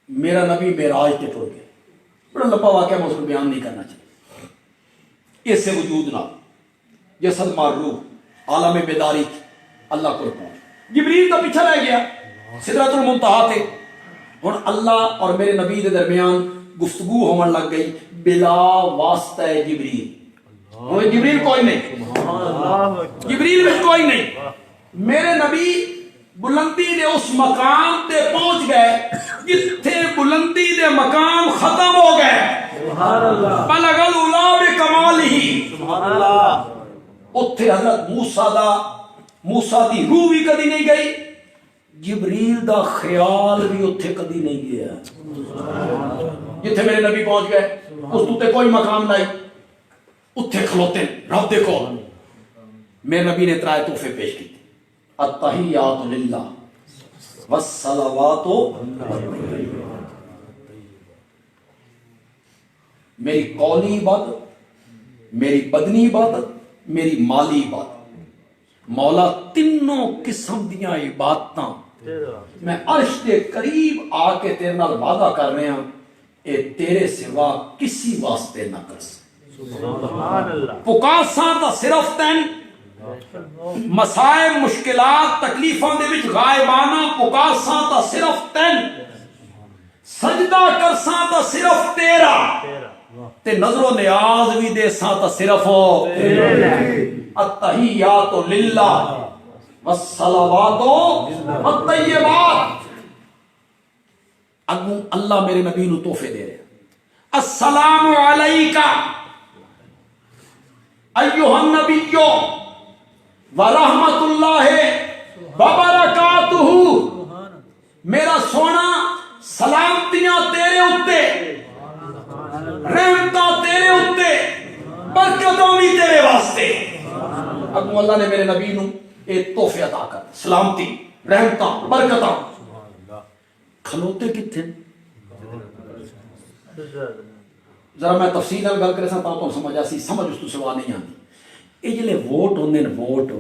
میرا نبی معراج تے ٹر گیا. بڑا لمبا واقعہ میں اس کو بیان نہیں کرنا چاہیے. اس سے وجود نہ جسد مار روح عالم بیداری اللہ کو پہنچ. جبریل تو پیچھے رہ گیا, سدرۃ المنتہا تھے. ہن اللہ اور میرے نبی دے درمیان گفتگو ہون لگ گئی بلا واسطہ جبریل. جبریل کوئی نہیں, جبریل میں کوئی نہیں. میرے نبی بلندی دے اس مقام تے پہنچ گئے جتھے بلندی دے مقام ختم ہو گئے. سبحان اللہ. بلغ العلا بکمالہ. سبحان اللہ. اتھے حضرت موسیٰ دی روح بھی کدی نہیں گئی, جبریل دا خیال بھی اتھے کدی نہیں گیا. جتھے میرے نبی پہنچ گئے اس تے کوئی مقام نہیں, اتھے کھلوتے رب دیکھو. میرے نبی نے ترائے تحفے پیش کی, التحیات للہ والصلوات. میری قولی عبادت, میری بدنی عبادت, میری مالی عبادت. مولا تینوں قسم دیاں عبادتاں میں عرش کے قریب آ کے تیرے نال وعدہ کر رہے ہیں, اے تیرے سوا کسی واسطے نہ کر سکتے. پکاساں دا صرف تین, مسائب مشکلات تکلیفاں دے وچ غائبانہ پکاساں تا صرف تین, سجدہ کرساں تا صرف تیرا, تے نظر و نیاز بھی دے ساں تا صرف تیرا. التحیات للہ والصلوات والطیبات. اگوں اللہ میرے نبی نو تحفے دے رہے, السلام علیکہ ایھا النبی ورحمت اللہ وبرکاتہ. میرا سونا سلامتیاں تیرے اتے, رحمتاں تیرے اتے, برکتوں بھی تیرے واسطے. اگوں اللہ نے میرے نبی نو ایک تحفے عطا کر, سلامتی, رحمتاں, برکتاں. کھلوتے کتنے ذرا میں تفصیل نال گل کرے سا تاں سمجھ آسی, سمجھ اس تو سوا نہیں آتی. یہ جلے ووٹ ہوندے نے, ووٹ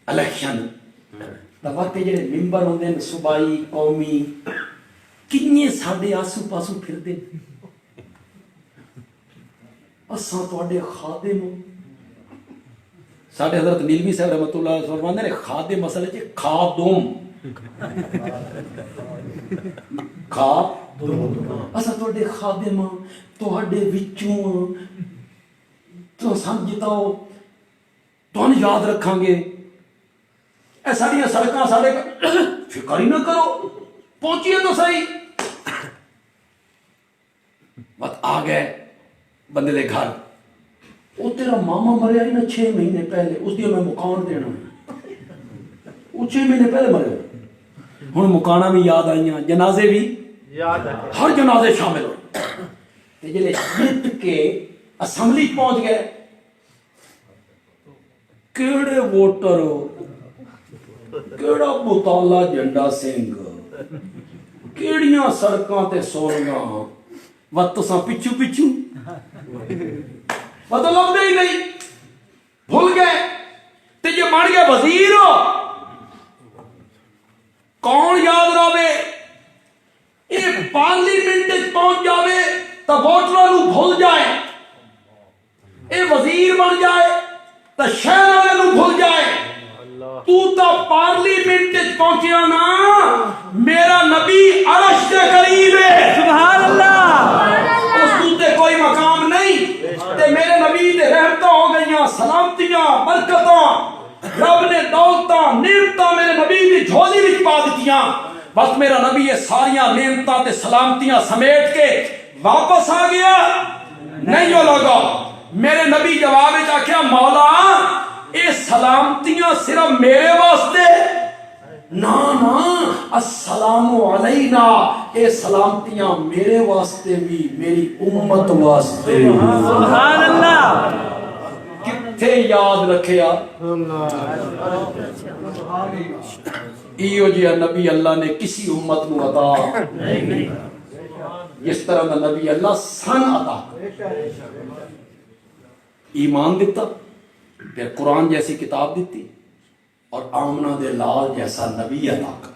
الیکشن دا وقت جڑے ممبر ہوندے نے صوبائی قومی, کنے ساڈے آسو پاسو پھردے. اساں تواڈے خادم ہوں. ساڈے حضرت نیلوی صاحب رحمۃ اللہ علیہ فرماندے نے خادم اصل وچ خادم, اساں تواڈے خادم ہاں, تواڈے وچوں تو سان جتاؤ تہن یاد رکھاں گے. اے ساڈیاں سڑکاں ساڈے فکر ہی نہ کرو, پہنچیے تو صحیح. بات آ گئے بندے دے گھر, وہ تیرا ماما مریا ہی نا 6 مہینے پہلے, اس دیا میں مکان دینا, وہ 6 مہینے پہلے مریا. ہن مکانا بھی یاد آئیاں, جنازے بھی یاد آئے, ہر جنازے شامل ہوئے. جلے جت کے اسمبلی پہنچ گئے, کیڑے ووٹر, کیڑا بطالہ جنڈا سنگھ, کیڑیاں سڑکاں تے سوریاں, وقت تساں پچھو پچھو پتہ لگتا ہی نہیں, بھول گئے. تے یہ بن گئے وزیر, کون یاد رہے. یہ پارلیمنٹ پہنچ جاوے تو ووٹراں نو بھول جائے, یہ وزیر بن جائے تو شہر والے نو بھول جائے. تو پارلیمنٹ پہنچیا نا, میرا نبی عرش کے قریب ہے. سبحان اللہ. اس تے کوئی مقام نہیں, تے میرے نبی دے رحمتاں ہو گئیاں, سلامتیاں, برکتاں, رب نے دولتاں نعمتاں میرے نبی دی جھولی وچ پا دتیاں. بس میرا نبی یہ ساریاں نعمتاں تے سلامتیاں سمیٹ کے واپس آ گیا. نہیں ہو لگا. میرے نبی جواب وچ آکھیا, مولا اے سلامتیاں صرف میرے واسطے نا نا, السلام علینا, اے سلامتیاں میرے واسطے بھی, میری امت واسطے. سبحان اللہ. کتھے یاد رکھیا. ایو جی نبی اللہ نے کسی امت نو عطا نہیں, جس طرح دا نبی اللہ سن عطا, ایمان دیتا, پھر قرآن جیسی کتاب دیتی, اور آمنہ دے لال جیسا نبی عطا کر.